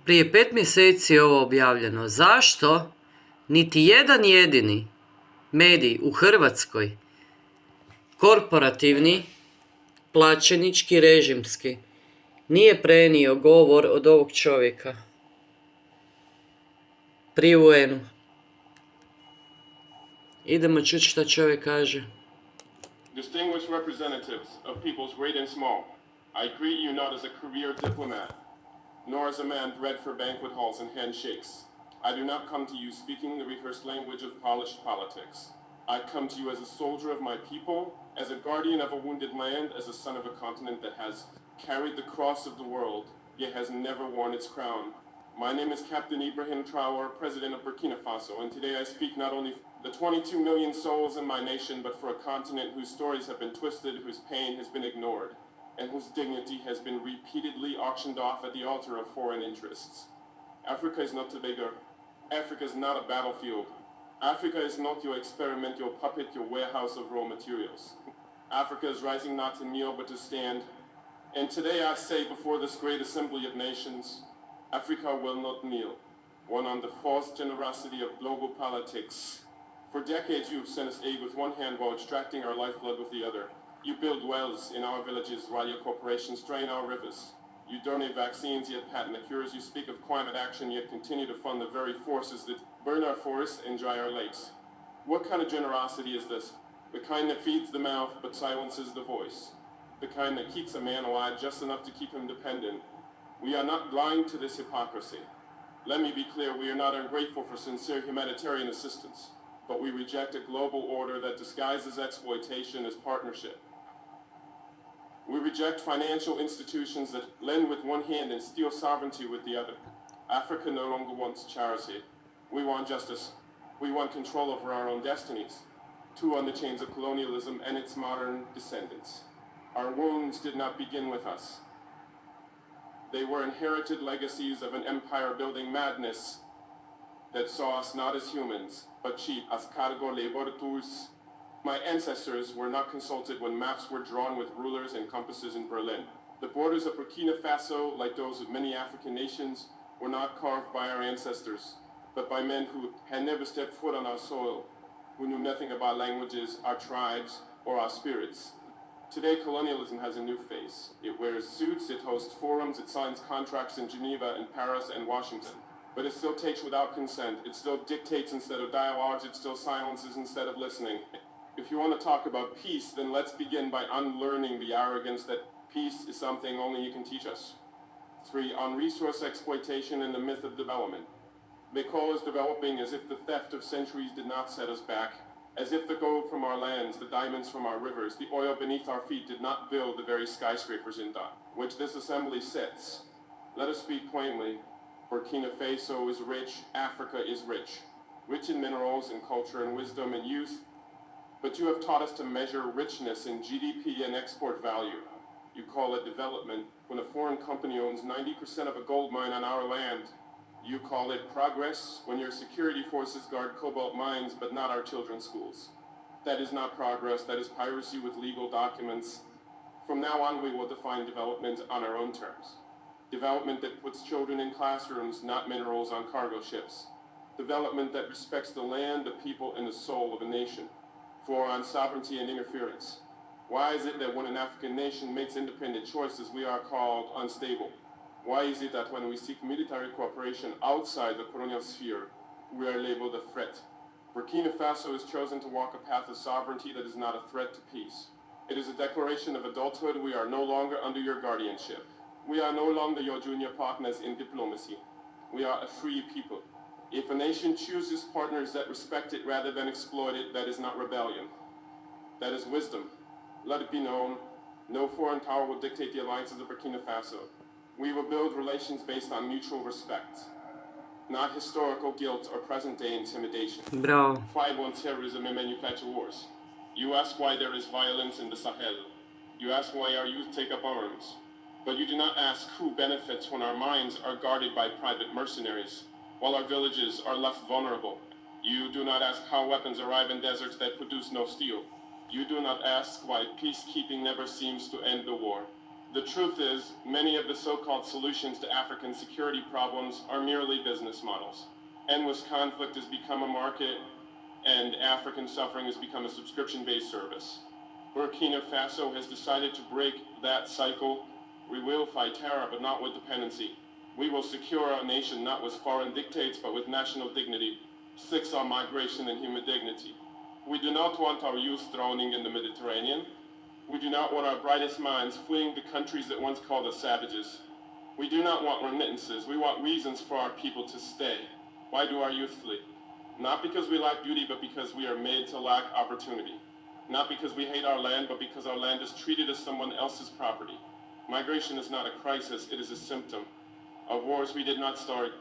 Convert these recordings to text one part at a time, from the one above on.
Prije 5 mjeseci je ovo objavljeno. Zašto niti jedan jedini medij u Hrvatskoj, korporativni, plaćenički, režimski, nije prenio govor od ovog čovjeka pri UN-u? Idemo čuti šta čovjek kaže. Distinguished representatives of peoples great and small, I greet you not as a career diplomat, nor as a man bred for banquet halls and handshakes. I do not come to you speaking the rehearsed language of polished politics. I come to you as a soldier of my people, as a guardian of a wounded land, as a son of a continent that has carried the cross of the world, yet has never worn its crown. My name is Captain Ibrahim Traore, President of Burkina Faso, and today I speak not only for the 22 million souls in my nation, but for a continent whose stories have been twisted, whose pain has been ignored, and whose dignity has been repeatedly auctioned off at the altar of foreign interests. Africa is not a beggar. Africa is not a battlefield. Africa is not your experiment, your puppet, your warehouse of raw materials. Africa is rising not to kneel, but to stand. And today I say before this great assembly of nations, Africa will not kneel, one on the false generosity of global politics. For decades you have sent us aid with one hand while extracting our lifeblood with the other. You build wells in our villages while your corporations drain our rivers. You donate vaccines, yet patent the cures. You speak of climate action, yet continue to fund the very forces that burn our forests and dry our lakes. What kind of generosity is this? The kind that feeds the mouth but silences the voice. The kind that keeps a man alive just enough to keep him dependent. We are not blind to this hypocrisy. Let me be clear, we are not ungrateful for sincere humanitarian assistance, but we reject a global order that disguises exploitation as partnership. We reject financial institutions that lend with one hand and steal sovereignty with the other. Africa no longer wants charity. We want justice. We want control over our own destinies, too on the chains of colonialism and its modern descendants. Our wounds did not begin with us. They were inherited legacies of an empire-building madness that saw us not as humans, but cheap as cargo labor tools. My ancestors were not consulted when maps were drawn with rulers and compasses in Berlin. The borders of Burkina Faso, like those of many African nations, were not carved by our ancestors, but by men who had never stepped foot on our soil, who knew nothing about languages, our tribes, or our spirits. Today, colonialism has a new face. It wears suits, it hosts forums, it signs contracts in Geneva and Paris and Washington. But it still takes without consent. It still dictates instead of dialogues. It still silences instead of listening. If you want to talk about peace, then let's begin by unlearning the arrogance that peace is something only you can teach us. 3, on resource exploitation and the myth of development. They call us developing as if the theft of centuries did not set us back, as if the gold from our lands, the diamonds from our rivers, the oil beneath our feet did not build the very skyscrapers in which this assembly sits. Let us speak plainly. Burkina Faso is rich, Africa is rich. Rich in minerals and culture and wisdom and youth. But you have taught us to measure richness in GDP and export value. You call it development when a foreign company owns 90% of a gold mine on our land. You call it progress when your security forces guard cobalt mines but not our children's schools. That is not progress, that is piracy with legal documents. From now on we will define development on our own terms. Development that puts children in classrooms, not minerals on cargo ships. Development that respects the land, the people, and the soul of a nation. 4, on sovereignty and interference. Why is it that when an African nation makes independent choices, we are called unstable? Why is it that when we seek military cooperation outside the colonial sphere, we are labeled a threat? Burkina Faso has chosen to walk a path of sovereignty that is not a threat to peace. It is a declaration of adulthood. We are no longer under your guardianship. We are no longer your junior partners in diplomacy. We are a free people. If a nation chooses partners that respect it rather than exploit it, that is not rebellion. That is wisdom. Let it be known, no foreign power will dictate the alliances of Burkina Faso. We will build relations based on mutual respect, not historical guilt or present-day intimidation. Bravo. 5, on terrorism and manufacture wars. You ask why there is violence in the Sahel. You ask why our youth take up arms. But you do not ask who benefits when our minds are guarded by private mercenaries, while our villages are left vulnerable. You do not ask how weapons arrive in deserts that produce no steel. You do not ask why peacekeeping never seems to end the war. The truth is, many of the so-called solutions to African security problems are merely business models. Endless conflict has become a market, and African suffering has become a subscription-based service. Burkina Faso has decided to break that cycle. We will fight terror, but not with dependency. We will secure our nation not with foreign dictates, but with national dignity. 6 on migration and human dignity. We do not want our youth drowning in the Mediterranean. We do not want our brightest minds fleeing the countries that once called us savages. We do not want remittances. We want reasons for our people to stay. Why do our youth flee? Not because we lack beauty, but because we are made to lack opportunity. Not because we hate our land, but because our land is treated as someone else's property. Migration is not a crisis, it is a symptom of wars we did not start,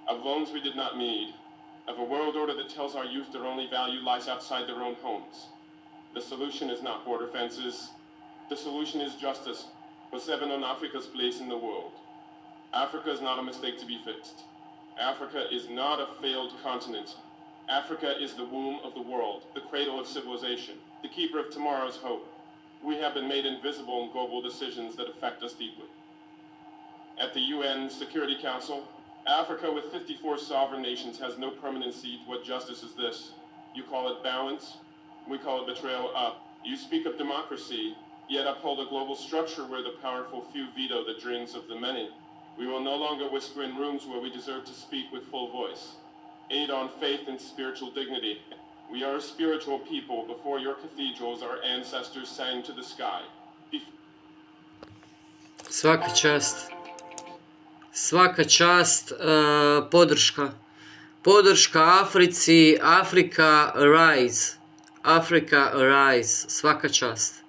of loans we did not need, of a world order that tells our youth their only value lies outside their own homes. The solution is not border fences. The solution is justice for 7 on Africa's place in the world. Africa is not a mistake to be fixed. Africa is not a failed continent. Africa is the womb of the world, the cradle of civilization, the keeper of tomorrow's hope. We have been made invisible in global decisions that affect us deeply. At the UN Security Council, Africa with 54 sovereign nations has no permanent seat. What justice is this? You call it balance? We call it betrayal up. You speak of democracy, yet uphold a global structure where the powerful few veto the dreams of the many. We will no longer whisper in rooms where we deserve to speak with full voice. Aid on faith and spiritual dignity. We are a spiritual people. Before your cathedrals, our ancestors sang to the sky. Svaka čast. Svaka čast, podrška Africi, Africa Arise, svaka čast.